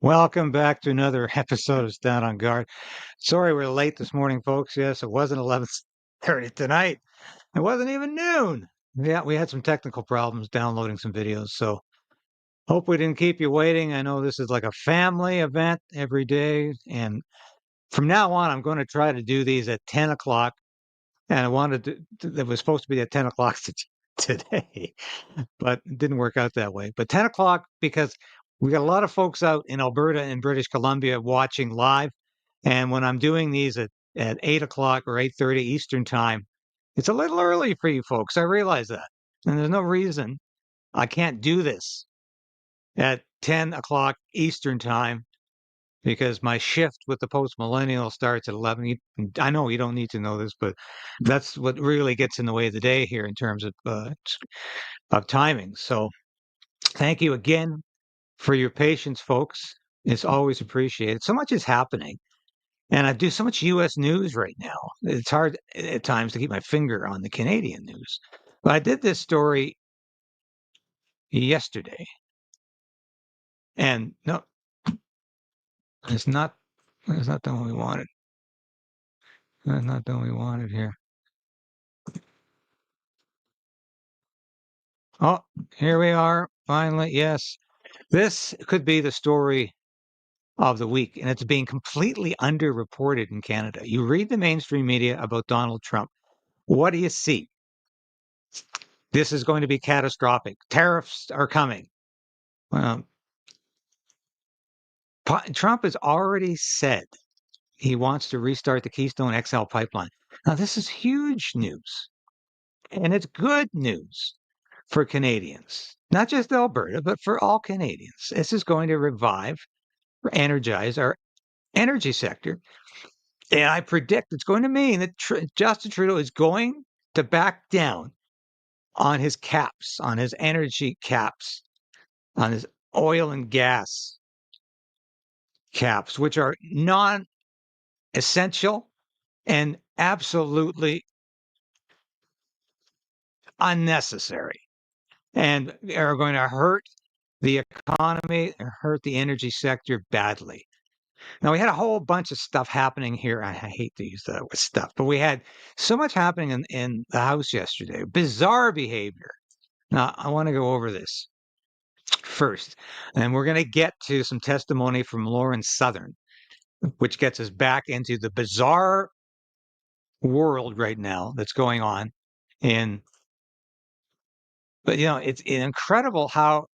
Welcome back to another episode of Stand on Guard. Sorry we're late this morning, folks. Yes, it wasn't 11:30 tonight. It wasn't even noon. Yeah, we had some technical problems downloading some videos, so hope we didn't keep you waiting. I know this is like a family event every day, and from now on, I'm going to try to do these at 10 o'clock. And I wanted that was supposed to be at 10 o'clock today, but it didn't work out that way. But 10 o'clock because we got a lot of folks out in Alberta and British Columbia watching live. And when I'm doing these at 8 o'clock or 8:30 Eastern time, it's a little early for you folks. I realize that. And there's no reason I can't do this at 10 o'clock Eastern time because my shift with the post millennial starts at 11. I know you don't need to know this, but that's what really gets in the way of the day here in terms of timing. So thank you again for your patience, folks. It's always appreciated. So much is happening. And I do so much U.S. news right now. It's hard at times to keep my finger on the Canadian news. But I did this story yesterday. And no, it's not the one we wanted. That's not the one we wanted here. Oh, here we are. Finally, yes. This could be the story of the week, and it's being completely underreported in Canada. You read the mainstream media about Donald Trump. What do you see? This is going to be catastrophic. Tariffs are coming. Well, Trump has already said he wants to restart the Keystone XL pipeline. Now, this is huge news, and it's good news for Canadians, not just Alberta, but for all Canadians. This is going to revive or energize our energy sector. And I predict it's going to mean that Justin Trudeau is going to back down on his caps, on his energy caps, on his oil and gas caps, which are non essential and absolutely unnecessary and are going to hurt the economy and hurt the energy sector badly. Now, we had a whole bunch of stuff happening here. I hate to use that word stuff, but we had so much happening in the House yesterday. Bizarre behavior. Now, I want to go over this first, and we're going to get to some testimony from Lauren Southern, which gets us back into the bizarre world right now that's going on but it's incredible how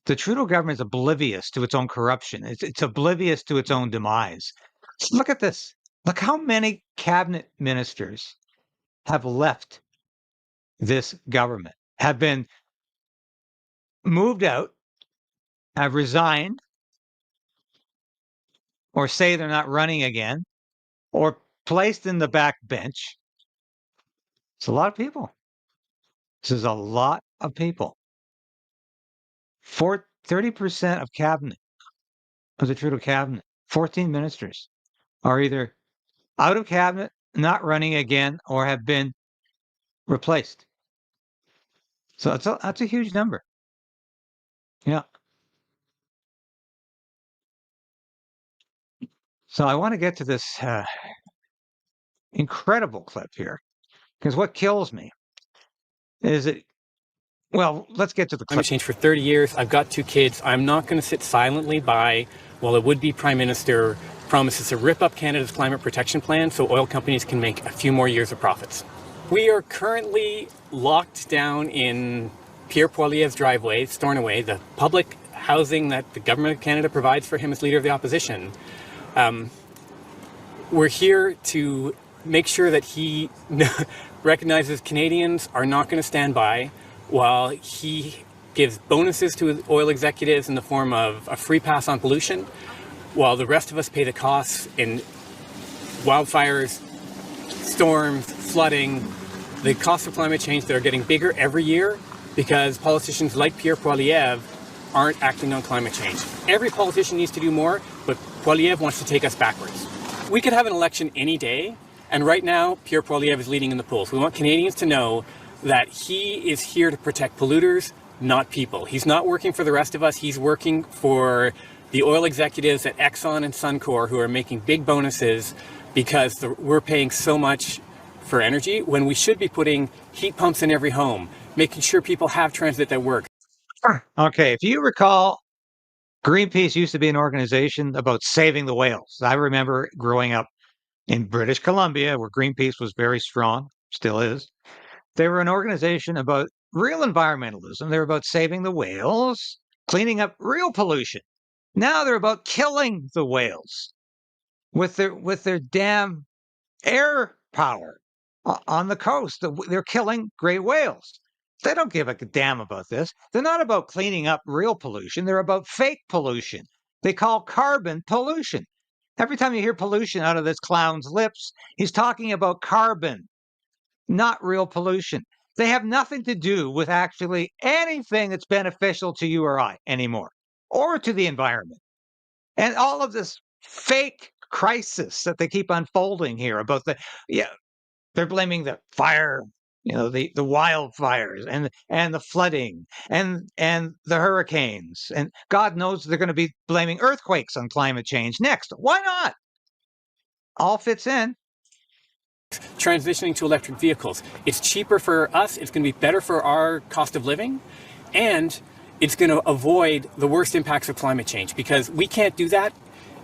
the Trudeau government is oblivious to its own corruption. It's oblivious to its own demise. Look at this. Look how many cabinet ministers have left this government, have been moved out, have resigned, or say they're not running again, or placed in the back bench. It's a lot of people. This is a lot of people. 30% of cabinet, of the Trudeau cabinet, 14 ministers are either out of cabinet, not running again, or have been replaced. So that's a huge number. Yeah. So I want to get to this incredible clip here, because what kills me is it. Well, let's get to the clip. Climate change for 30 years. I've got 2 kids. I'm not going to sit silently by while a would-be prime minister promises to rip up Canada's climate protection plan so oil companies can make a few more years of profits. We are currently locked down in Pierre Poilievre's driveway, Stornoway, the public housing that the government of Canada provides for him as leader of the opposition. We're here to make sure that he recognizes Canadians are not going to stand by while he gives bonuses to oil executives in the form of a free pass on pollution, while the rest of us pay the costs in wildfires, storms, flooding, the costs of climate change that are getting bigger every year because politicians like Pierre Poilievre aren't acting on climate change. Every politician needs to do more, but Poilievre wants to take us backwards. We could have an election any day, and right now Pierre Poilievre is leading in the polls. We want Canadians to know that he is here to protect polluters, not people. He's not working for the rest of us. He's working for the oil executives at Exxon and Suncor who are making big bonuses because we're paying so much for energy when we should be putting heat pumps in every home, making sure people have transit that works. Okay, if you recall, Greenpeace used to be an organization about saving the whales. I remember growing up in British Columbia, where Greenpeace was very strong, still is. They were an organization about real environmentalism. They were about saving the whales, cleaning up real pollution. Now they're about killing the whales with their damn air power on the coast. They're killing great whales. They don't give a damn about this. They're not about cleaning up real pollution. They're about fake pollution. They call carbon pollution. Every time you hear pollution out of this clown's lips, he's talking about carbon, not real pollution. They have nothing to do with actually anything that's beneficial to you or I anymore, or to the environment. And all of this fake crisis that they keep unfolding here about they're blaming the fire, the wildfires and the flooding and the hurricanes, and God knows they're going to be blaming earthquakes on climate change next. Why not? All fits in. Transitioning to electric vehicles. It's cheaper for us, it's going to be better for our cost of living, and it's going to avoid the worst impacts of climate change, because we can't do that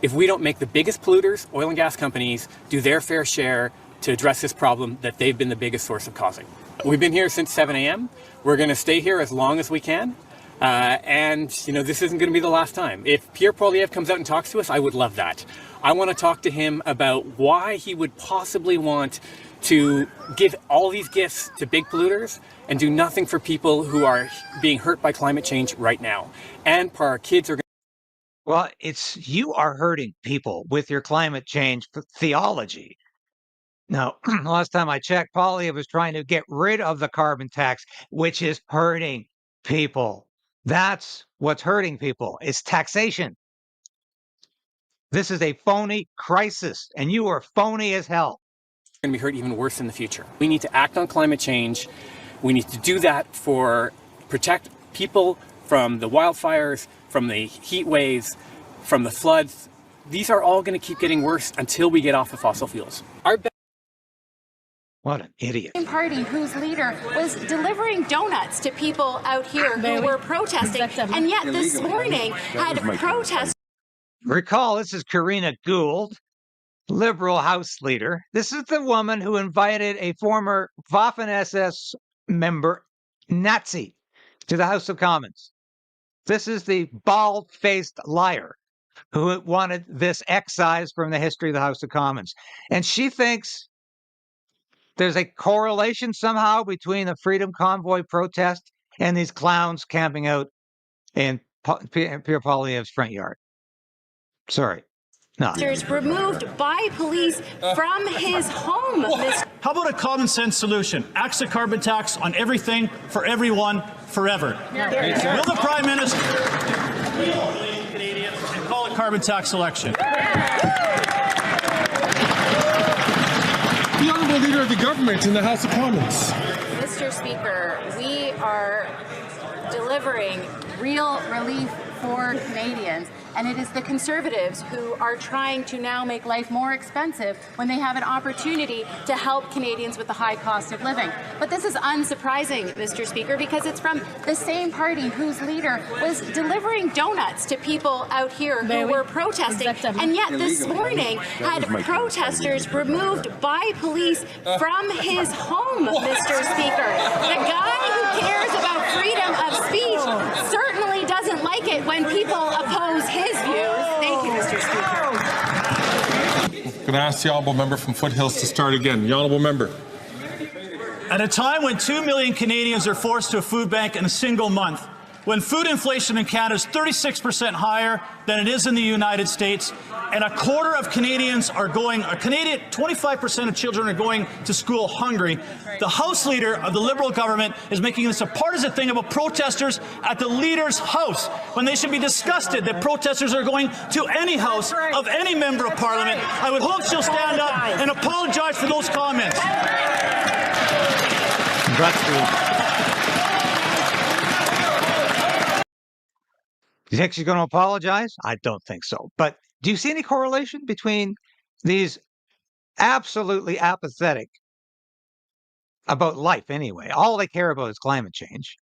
if we don't make the biggest polluters, oil and gas companies, do their fair share to address this problem that they've been the biggest source of causing. We've been here since 7 a.m. We're going to stay here as long as we can. And this isn't going to be the last time. If Pierre Poilievre comes out and talks to us, I would love that. I want to talk to him about why he would possibly want to give all these gifts to big polluters and do nothing for people who are being hurt by climate change right now. And our kids are. Well, you are hurting people with your climate change theology. Now, last time I checked, Poilievre was trying to get rid of the carbon tax, which is hurting people. That's what's hurting people. It's taxation. This is a phony crisis, and you are phony as hell. Going to be hurt even worse in the future. We need to act on climate change. We need to do that for protect people from the wildfires, from the heat waves, from the floods. These are all going to keep getting worse until we get off of fossil fuels. What an idiot. Party whose leader was delivering donuts to people out here who were protesting, and yet this morning had protesters. Recall, this is Karina Gould, Liberal House Leader. This is the woman who invited a former Waffen-SS member, Nazi, to the House of Commons. This is the bald-faced liar who wanted this excised from the history of the House of Commons. And she thinks there's a correlation somehow between the Freedom Convoy protest and these clowns camping out in Pierre Poilievre's front yard. Sorry. No. Removed by police from his home. How about a common sense solution? Axe the carbon tax on everything, for everyone, forever. Will the Prime Minister Canadians and call it carbon tax election? The Honourable Leader of the Government in the House of Commons. Mr. Speaker, we are delivering real relief for Canadians, and it is the Conservatives who are trying to now make life more expensive when they have an opportunity to help Canadians with the high cost of living. But this is unsurprising, Mr. Speaker, because it's from the same party whose leader was delivering donuts to people out here who were protesting, and yet this morning had protesters removed by police from his home, Mr. Speaker. The guy who cares about freedom of speech certainly doesn't like it when people oppose his views. Thank you, Mr. Speaker. I'm going to ask the Honourable Member from Foothills to start again. The Honourable Member. At a time when 2 million Canadians are forced to a food bank in a single month, when food inflation in Canada is 36% higher than it is in the United States, and a quarter of Canadians are going, 25% of children are going to school hungry, the House Leader of the Liberal government is making this a partisan thing about protesters at the Leader's house, when they should be disgusted that protesters are going to any house of any member of Parliament. I would hope she'll stand up and apologize for those comments. You think she's going to apologize? I don't think so. But do you see any correlation between these absolutely apathetic about life anyway? All they care about is climate change.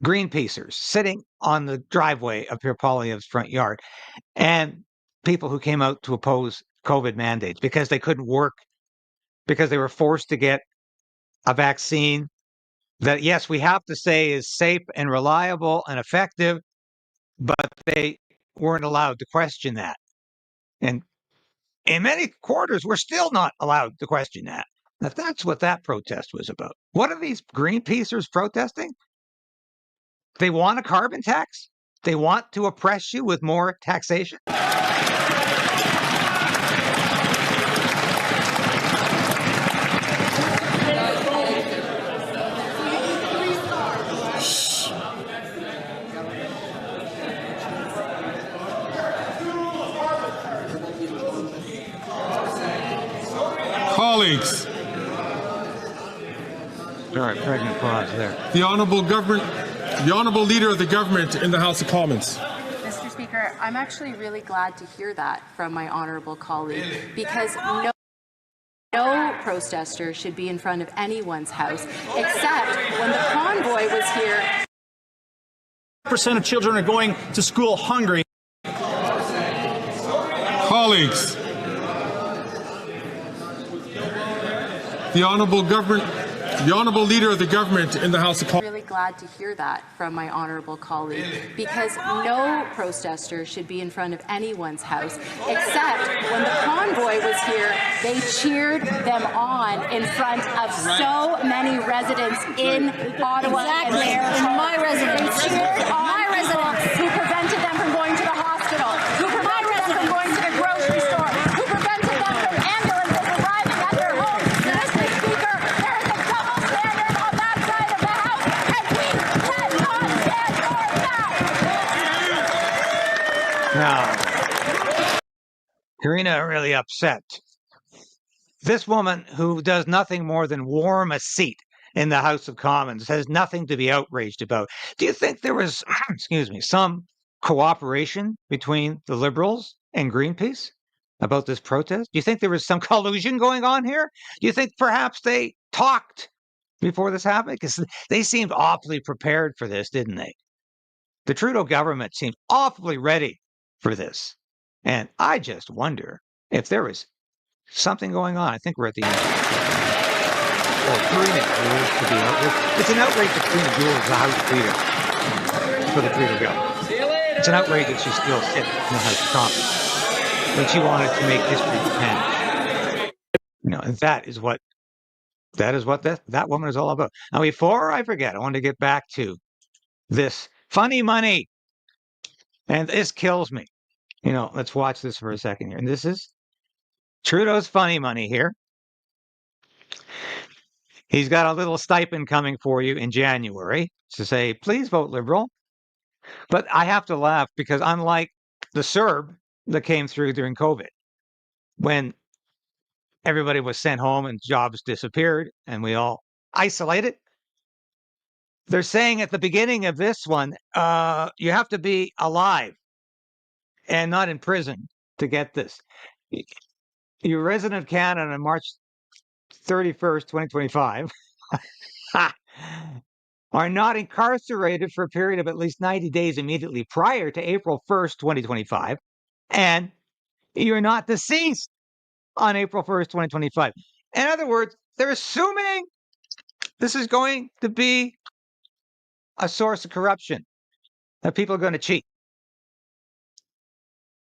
Greenpeacers sitting on the driveway of Pierre Poilievre's front yard, and people who came out to oppose COVID mandates because they couldn't work, because they were forced to get a vaccine that, yes, we have to say is safe and reliable and effective, but they weren't allowed to question that. And in many quarters, we're still not allowed to question that. Now, that's what that protest was about. What are these Greenpeacers protesting? They want a carbon tax? They want to oppress you with more taxation? Colleagues, Sorry, pregnant pause there. the Honourable Leader of the Government in the House of Commons. Mr. Speaker, I'm actually really glad to hear that from my honourable colleague, because no protester should be in front of anyone's house, except when the convoy was here. Percent of children are going to school hungry. Colleagues, the Honourable Leader of the Government in the House of Commons. Really glad to hear that from my honourable colleague, because no protester should be in front of anyone's house, except when the convoy was here, they cheered them on in front of so many residents in Ottawa. Exactly, and in my residence. They cheered on My residence. who prevented them from going to the hospital, who prevented them from going to the grocery store, who prevented them from ambulances arriving at their homes. Mr. Speaker, there is a double standard on that side of the House, and we cannot stand for that. Now, Karina really upset. This woman who does nothing more than warm a seat in the House of Commons has nothing to be outraged about. Do you think there was, excuse me, some cooperation between the Liberals and Greenpeace about this protest? Do you think there was some collusion going on here? Do you think perhaps they talked before this happened? Because they seemed awfully prepared for this, didn't they? The Trudeau government seemed awfully ready for this. And I just wonder if there was something going on. I think we're at the end. Karina Jules to be outraged. It's an outrage that Karina Jules is the House Leader for the Trudeau government. It's an outrage that she's still sitting in the House of Commons when she wanted to make history Spanish. You know, and that is what that woman is all about. Now, before I forget, I want to get back to this funny money, and this kills me. You know, let's watch this for a second here. And this is Trudeau's funny money here. He's got a little stipend coming for you in January to say, please vote Liberal. But I have to laugh because unlike the CERB that came through during COVID, when everybody was sent home and jobs disappeared and we all isolated, they're saying at the beginning of this one, you have to be alive and not in prison to get this. You're a resident of Canada on March 31st, 2025, are not incarcerated for a period of at least 90 days immediately prior to April 1st, 2025, and you're not deceased on April 1st, 2025. In other words, they're assuming this is going to be a source of corruption, that people are going to cheat.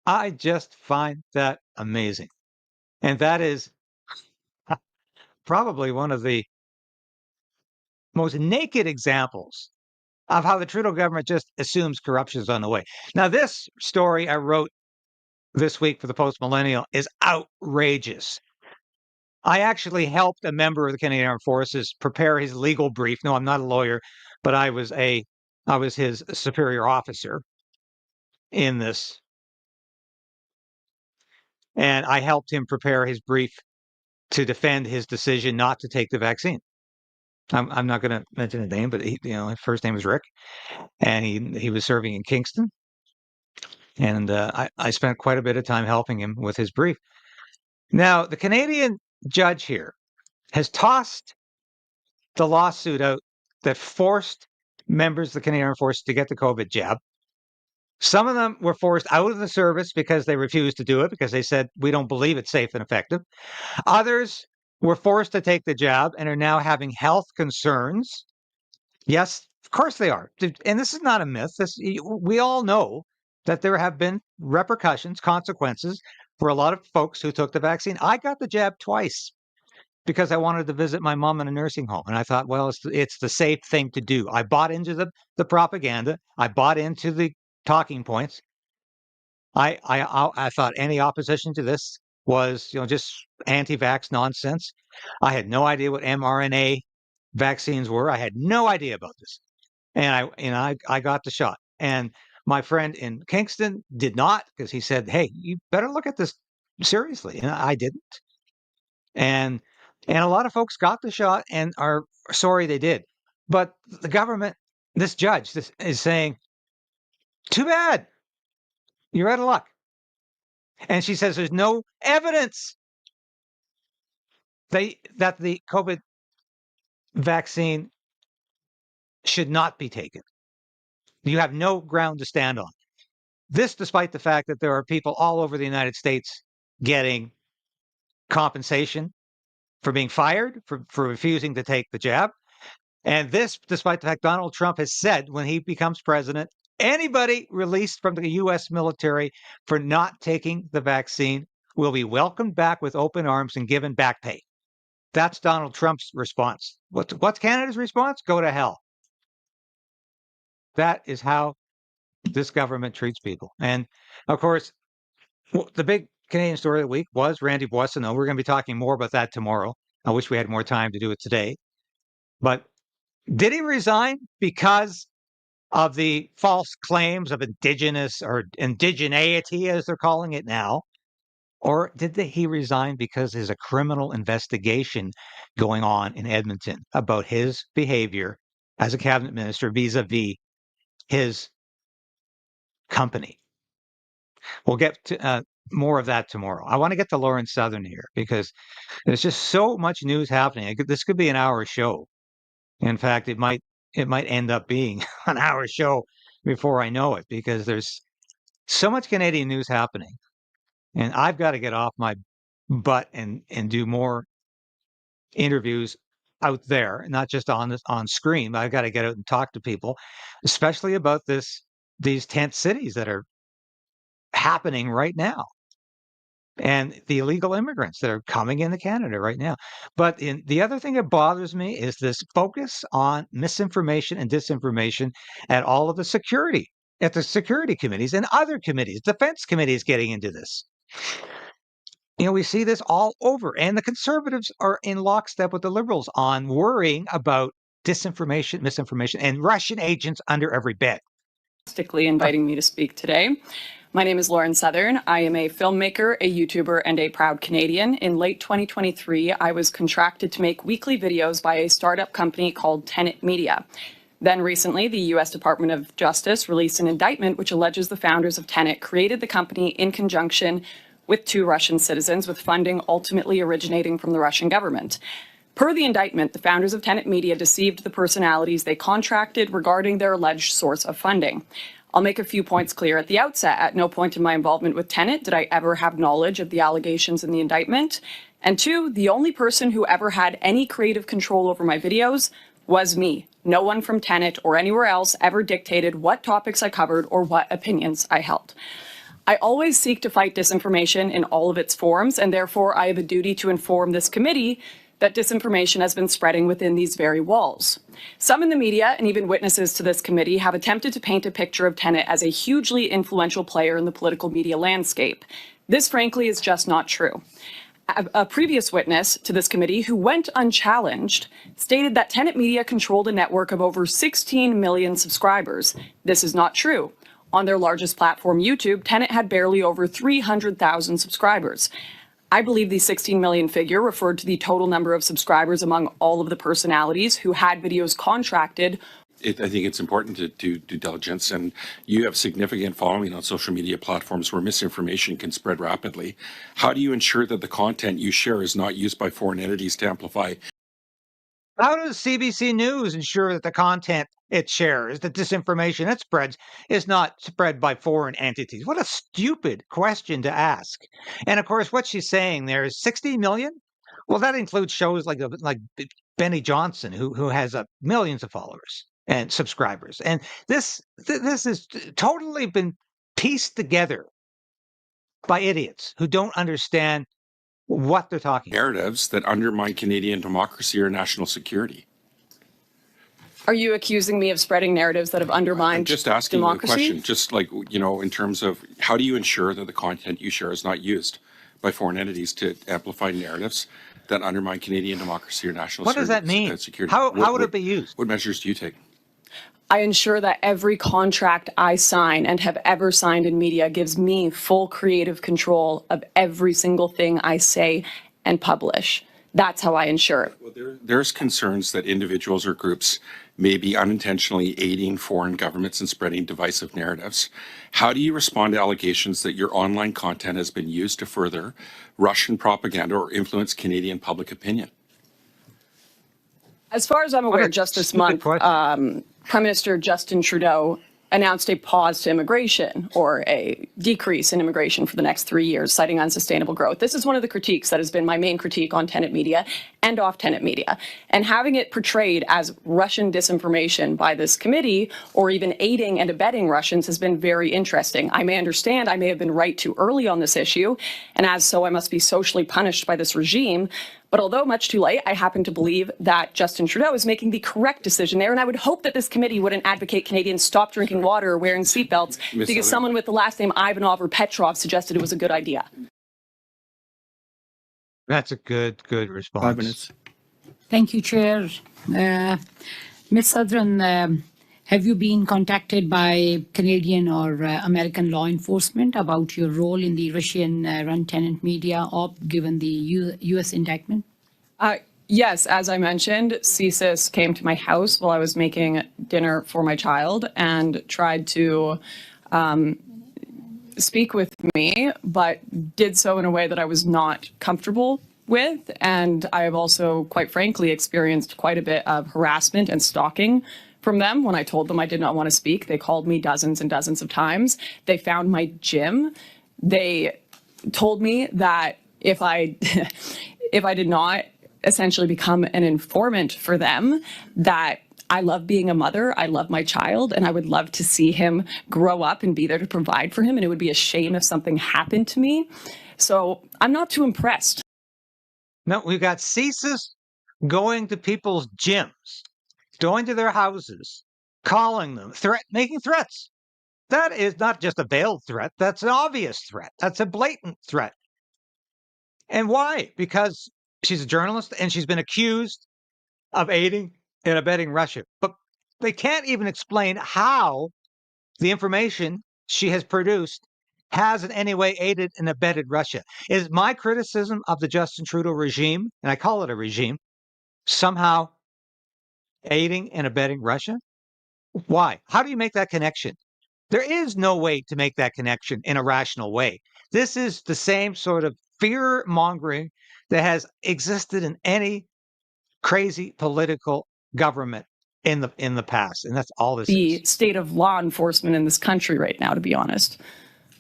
I just find that amazing. And that is probably one of the most naked examples of how the Trudeau government just assumes corruption is on the way. Now, this story I wrote this week for the Post Millennial is outrageous. I actually helped a member of the Canadian Armed Forces prepare his legal brief. No, I'm not a lawyer, but I was his superior officer in this. And I helped him prepare his brief to defend his decision not to take the vaccine. I'm not going to mention his name, but his first name was Rick, and he was serving in Kingston, And I spent quite a bit of time helping him with his brief. Now, the Canadian judge here has tossed the lawsuit out that forced members of the Canadian Armed Forces to get the COVID jab. Some of them were forced out of the service because they refused to do it because they said, we don't believe it's safe and effective. Others were forced to take the jab and are now having health concerns. Yes, of course they are. And this is not a myth. We all know that there have been repercussions, consequences for a lot of folks who took the vaccine. I got the jab twice because I wanted to visit my mom in a nursing home. And I thought, well, it's the safe thing to do. I bought into the propaganda. I bought into the talking points. I thought any opposition to this was, just anti-vax nonsense. I had no idea what mRNA vaccines were. I had no idea about this. And I got the shot. And my friend in Kingston did not, because he said, hey, you better look at this seriously. And I didn't. And a lot of folks got the shot and are sorry they did. But the government, this judge, is saying, too bad. You're out of luck. And she says there's no evidence that the COVID vaccine should not be taken. You have no ground to stand on. This, despite the fact that there are people all over the United States getting compensation for being fired, for refusing to take the jab. And this, despite the fact Donald Trump has said when he becomes president, anybody released from the U.S. military for not taking the vaccine will be welcomed back with open arms and given back pay. That's Donald Trump's response. What's Canada's response? Go to hell. That is how this government treats people. And of course, the big Canadian story of the week was Randy Boissonnault. We're going to be talking more about that tomorrow. I wish we had more time to do it today. But did he resign because of the false claims of indigenous or indigeneity, as they're calling it now? Or did he resign because there's a criminal investigation going on in Edmonton about his behavior as a cabinet minister vis-a-vis his company? We'll get to more of that tomorrow. I want to get to Lauren Southern here because there's just so much news happening. This could be an hour show. In fact, it might end up being an hour show before I know it because there's so much Canadian news happening. And I've got to get off my butt and do more interviews out there, not just on screen. I've got to get out and talk to people, especially about these tent cities that are happening right now, and the illegal immigrants that are coming into Canada right now. But the other thing that bothers me is this focus on misinformation and disinformation at all of the security committees and other committees. Defense committees getting into this. We see this all over, and the Conservatives are in lockstep with the Liberals on worrying about disinformation, misinformation, and Russian agents under every bed. Inviting me to speak today. My name is Lauren Southern. I am a filmmaker, a YouTuber, and a proud Canadian. In late 2023, I was contracted to make weekly videos by a startup company called Tenet Media. Then recently, the U.S. Department of Justice released an indictment which alleges the founders of Tenet created the company in conjunction with 2 Russian citizens, with funding ultimately originating from the Russian government. Per the indictment, the founders of Tenet Media deceived the personalities they contracted regarding their alleged source of funding. I'll make a few points clear at the outset. At no point in my involvement with Tenet did I ever have knowledge of the allegations in the indictment. And 2, the only person who ever had any creative control over my videos was me. No one from Tenet or anywhere else ever dictated what topics I covered or what opinions I held. I always seek to fight disinformation in all of its forms, and therefore I have a duty to inform this committee that disinformation has been spreading within these very walls. Some in the media and even witnesses to this committee have attempted to paint a picture of Tenet as a hugely influential player in the political media landscape. This, frankly, is just not true. A previous witness to this committee, who went unchallenged, stated that Tenet Media controlled a network of over 16 million subscribers. This is not true. On their largest platform, YouTube, Tenet had barely over 300,000 subscribers. I believe the 16 million figure referred to the total number of subscribers among all of the personalities who had videos contracted I think it's important to do due diligence, and you have significant following on social media platforms where misinformation can spread rapidly. How do you ensure that the content you share is not used by foreign entities to amplify? How does CBC News ensure that the content it shares, the disinformation it spreads, is not spread by foreign entities? What a stupid question to ask. And of course, what she's saying there is 60 million. Well, that includes shows like Benny Johnson, who has millions of followers and subscribers. And this has totally been pieced together by idiots who don't understand what they're talking about. Narratives that undermine Canadian democracy or national security. Are you accusing me of spreading narratives that have undermined I'm just asking democracy? you a question, just like, you know, in terms of how do you ensure that the content you share is not used by foreign entities to amplify narratives that undermine Canadian democracy or national What does that mean? security? How would it be used? What measures do you take? I ensure that every contract I sign and have ever signed in media gives me full creative control of every single thing I say and publish. That's how I ensure it. Well, there's concerns that individuals or groups may be unintentionally aiding foreign governments in spreading divisive narratives. How do you respond to allegations that your online content has been used to further Russian propaganda or influence Canadian public opinion? As far as I'm aware, just this month, Prime Minister Justin Trudeau announced a pause to immigration, or a decrease in immigration for the next 3 years, citing unsustainable growth. This is one of the critiques that has been my main critique on tenant media and off tenant media. And having it portrayed as Russian disinformation by this committee, or even aiding and abetting Russians, has been very interesting. I may understand I may have been right too early on this issue, and as so I must be socially punished by this regime. But although much too late, I happen to believe that Justin Trudeau is making the correct decision there, and I would hope that this committee wouldn't advocate Canadians stop drinking water or wearing seatbelts because someone with the last name Ivanov or Petrov suggested it was a good idea. That's a good response. 5 minutes. Thank you, Chair. Ms. Southern, have you been contacted by Canadian or American law enforcement about your role in the Russian-run tenant media op, given the U.S. indictment? Yes, as I mentioned, csis came to my house while I was making dinner for my child and tried to speak with me, but did so in a way that I was not comfortable with. And I have also, quite frankly, experienced quite a bit of harassment and stalking from them. When I told them I did not want to speak, they called me dozens and dozens of times. They found my gym. They told me that if I did not essentially become an informant for them, that I love being a mother, I love my child, and I would love to see him grow up and be there to provide for him, and it would be a shame if something happened to me. So I'm not too impressed. No, we've got csis going to people's gyms, going to their houses, calling them, making threats. That is not just a veiled threat. That's an obvious threat. That's a blatant threat. And why? Because she's a journalist and she's been accused of aiding and abetting Russia. But they can't even explain how the information she has produced has in any way aided and abetted Russia. Is my criticism of the Justin Trudeau regime, and I call it a regime, somehow aiding and abetting Russia? Why? How do you make that connection? There is no way to make that connection in a rational way. This is the same sort of fear mongering that has existed in any crazy political government in the past, and that's all this is. The state of law enforcement in this country right now, to be honest.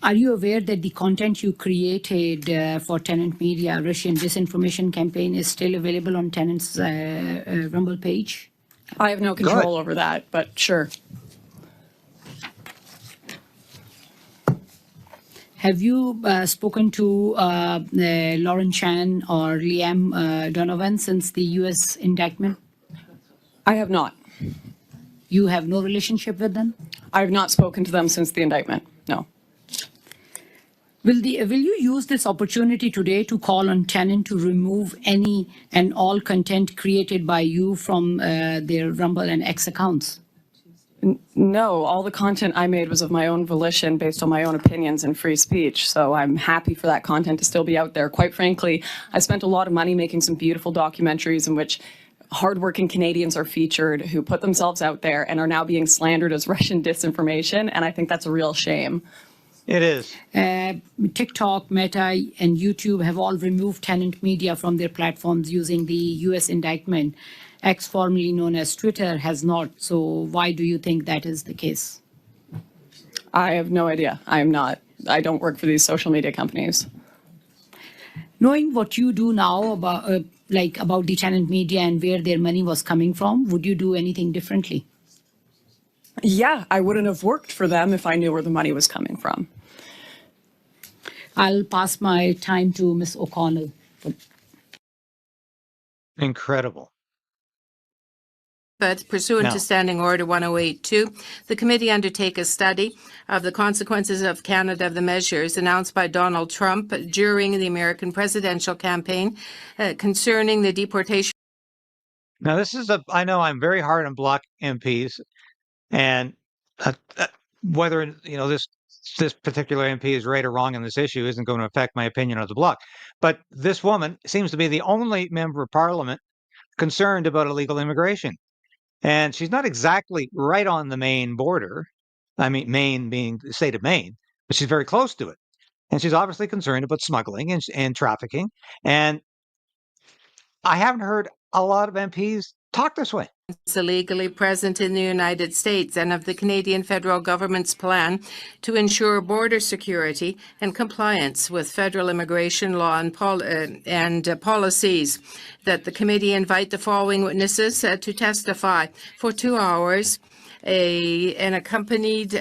Are you aware that the content you created for Tenant Media, Russian disinformation campaign, is still available on Tenant's Rumble page? I have no control over that, but sure. Have you spoken to Lauren Chan or Liam Donovan since the U.S. indictment? I have not. You have no relationship with them? I have not spoken to them since the indictment, no. Will you use this opportunity today to call on Tenant to remove any and all content created by you from their Rumble and X accounts? No, all the content I made was of my own volition based on my own opinions and free speech. So I'm happy for that content to still be out there. Quite frankly, I spent a lot of money making some beautiful documentaries in which hardworking Canadians are featured who put themselves out there and are now being slandered as Russian disinformation. And I think that's a real shame. It is. TikTok, Meta, and YouTube have all removed tenant media from their platforms using the U.S. indictment. X, formerly known as Twitter, has not. So why do you think that is the case? I have no idea. I don't work for these social media companies. Knowing what you do now about the tenant media and where their money was coming from, would you do anything differently? Yeah, I wouldn't have worked for them if I knew where the money was coming from. I'll pass my time to Ms. O'Connell. Incredible. But pursuant to Standing Order 1082, the committee undertake a study of the consequences of Canada of the measures announced by Donald Trump during the American presidential campaign concerning the deportation. Now, I know I'm very hard on Bloc MPs, and whether this particular MP is right or wrong on this issue isn't going to affect my opinion of the Bloc. But this woman seems to be the only member of Parliament concerned about illegal immigration. And she's not exactly right on the Maine border. I mean, Maine being the state of Maine, but she's very close to it. And she's obviously concerned about smuggling and trafficking. And I haven't heard a lot of MPs talk this way. Illegally present in the United States and of the Canadian federal government's plan to ensure border security and compliance with federal immigration law and policies. That the committee invite the following witnesses to testify for 2 hours and accompanied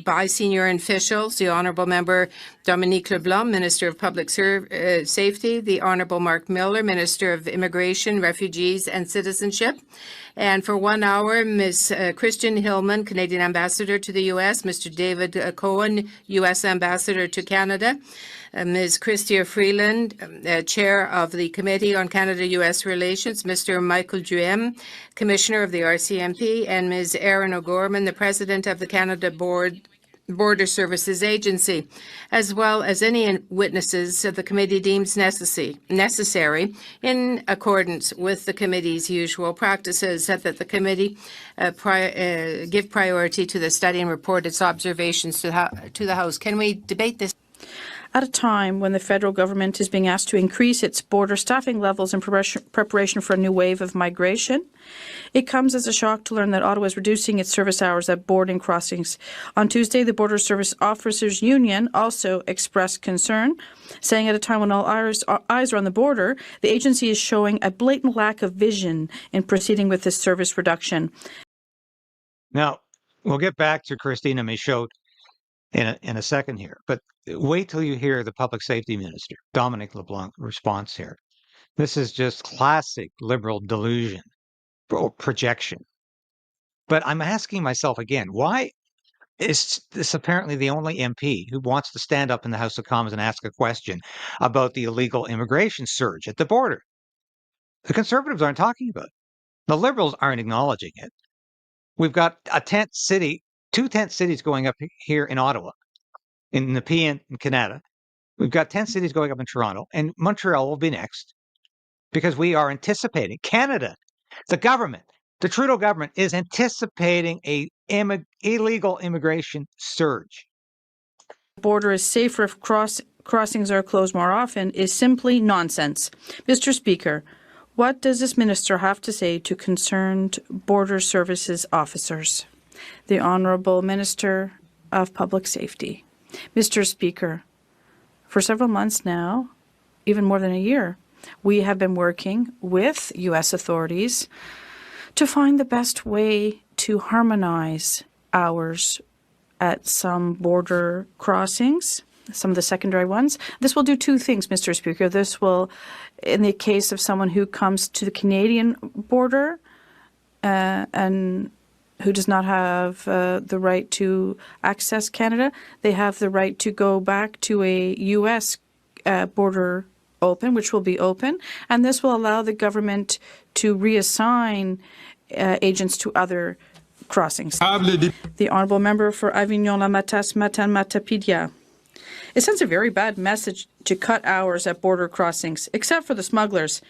by senior officials, the Honourable Member Dominique Leblanc, Minister of Public Safety, the Honourable Mark Miller, Minister of Immigration, Refugees and Citizenship. And for 1 hour, Ms. Christian Hillman, Canadian Ambassador to the U.S., Mr. David Cohen, U.S. Ambassador to Canada, Ms. Chrystia Freeland, Chair of the Committee on Canada-U.S. Relations, Mr. Michael Duhem, Commissioner of the RCMP, and Ms. Erin O'Gorman, the President of the Canada Border Services Agency, as well as any witnesses the committee deems necessary in accordance with the committee's usual practices, that the committee give priority to the study and report its observations to the House. Can we debate this? At a time when the federal government is being asked to increase its border staffing levels in preparation for a new wave of migration, it comes as a shock to learn that Ottawa is reducing its service hours at boarding crossings. On Tuesday, the Border Service Officers Union also expressed concern, saying at a time when all eyes are on the border, the agency is showing a blatant lack of vision in proceeding with this service reduction. Now, we'll get back to Christina Michaud in a second here, but wait till you hear the Public Safety Minister, Dominique LeBlanc, response here. This is just classic Liberal delusion or projection. But I'm asking myself again, why is this apparently the only MP who wants to stand up in the House of Commons and ask a question about the illegal immigration surge at the border? The Conservatives aren't talking about it. The Liberals aren't acknowledging it. We've got two tent cities going up here in Ottawa, in Nepean and Canada. We've got 10 cities going up in Toronto, and Montreal will be next, because we are anticipating Canada, the government, the Trudeau government is anticipating a illegal immigration surge. The border is safer if crossings are closed more often is simply nonsense. Mr. Speaker, what does this minister have to say to concerned border services officers? The Honourable Minister of Public Safety. Mr. Speaker, for several months now, even more than a year, we have been working with U.S. authorities to find the best way to harmonize hours at some border crossings, some of the secondary ones. This will do two things, Mr. Speaker. This will, in the case of someone who comes to the Canadian border and who does not have the right to access Canada, they have the right to go back to a U.S. border open, which will be open, and this will allow the government to reassign agents to other crossings. The Honourable Member for Avignon-La Matasse, Matapidia. It sends a very bad message to cut hours at border crossings, except for the smugglers.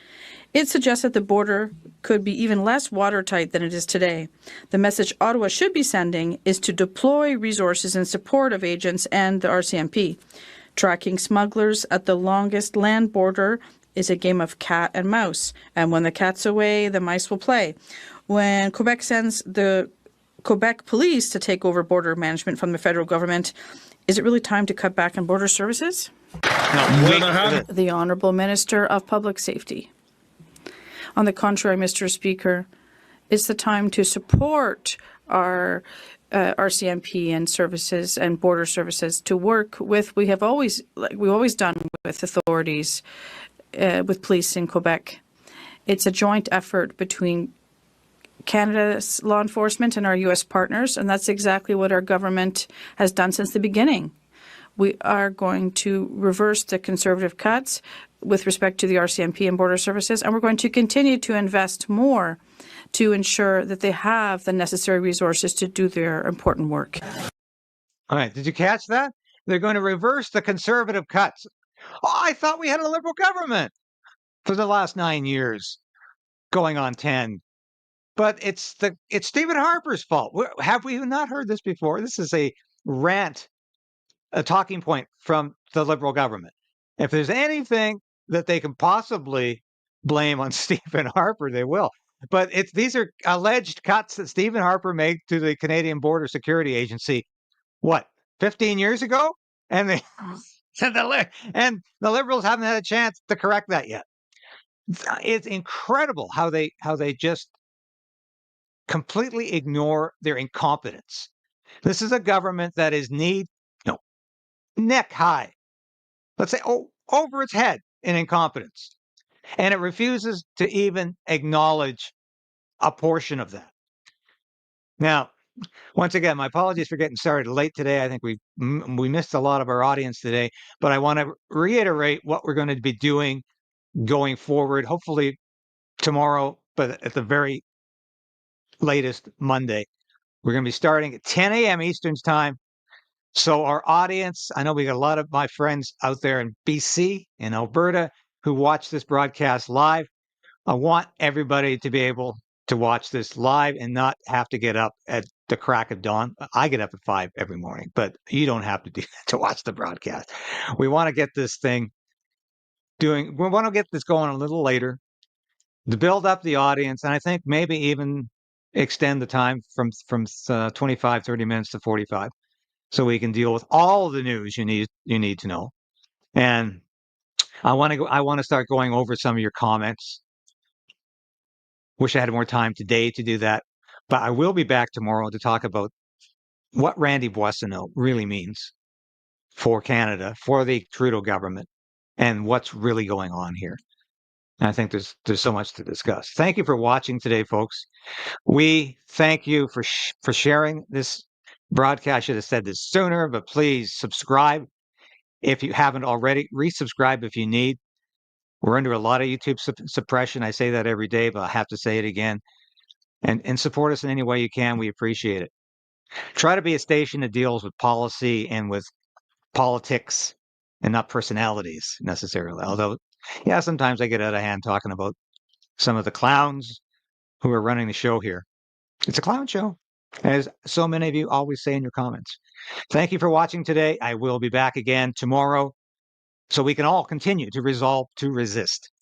It suggests that the border could be even less watertight than it is today. The message Ottawa should be sending is to deploy resources in support of agents and the RCMP. Tracking smugglers at the longest land border is a game of cat and mouse, and when the cat's away, the mice will play. When Quebec sends the Quebec police to take over border management from the federal government, is it really time to cut back on border services? The Honourable Minister of Public Safety. On the contrary, Mr. Speaker, it's the time to support our RCMP and services and border services to work with. We've always done with authorities, with police in Quebec. It's a joint effort between Canada's law enforcement and our U.S. partners, and that's exactly what our government has done since the beginning. We are going to reverse the Conservative cuts with respect to the RCMP and border services, and we're going to continue to invest more to ensure that they have the necessary resources to do their important work. All right, did you catch that? They're going to reverse the Conservative cuts. Oh, I thought we had a Liberal government for the last 9 years, going on 10. But it's Stephen Harper's fault. Have we not heard this before? This is a rant, a talking point from the Liberal government. If there's anything that they can possibly blame on Stephen Harper, they will. But these are alleged cuts that Stephen Harper made to the Canadian Border Security Agency, 15 years ago? And the Liberals haven't had a chance to correct that yet. It's incredible how they just completely ignore their incompetence. This is a government that is neck high, let's say, over its head in incompetence. And it refuses to even acknowledge a portion of that. Now, once again, my apologies for getting started late today. I think we missed a lot of our audience today, but I want to reiterate what we're going to be doing going forward, hopefully tomorrow, but at the very latest Monday. We're going to be starting at 10 a.m. Eastern time. So our audience, I know we got a lot of my friends out there in BC and Alberta who watch this broadcast live. I want everybody to be able to watch this live and not have to get up at the crack of dawn. I get up at 5 every morning, but you don't have to do that to watch the broadcast. We want to get this thing we want to get this going a little later to build up the audience, and I think maybe even extend the time from 25, 30 minutes to 45, so we can deal with all the news you need to know. And I want to start going over some of your comments. Wish I had more time today to do that, but I will be back tomorrow to talk about what Randy Boissonnault really means for Canada, for the Trudeau government, and what's really going on here. And I think there's so much to discuss. Thank you for watching today, folks. We thank you for sharing this broadcast. I should have said this sooner, but please subscribe if you haven't already. Resubscribe if you need. We're under a lot of YouTube suppression. I say that every day, but I have to say it again. And support us in any way you can. We appreciate it. Try to be a station that deals with policy and with politics and not personalities necessarily. Although, yeah, sometimes I get out of hand talking about some of the clowns who are running the show here. It's a clown show, as so many of you always say in your comments. Thank you for watching today. I will be back again tomorrow so we can all continue to resolve to resist.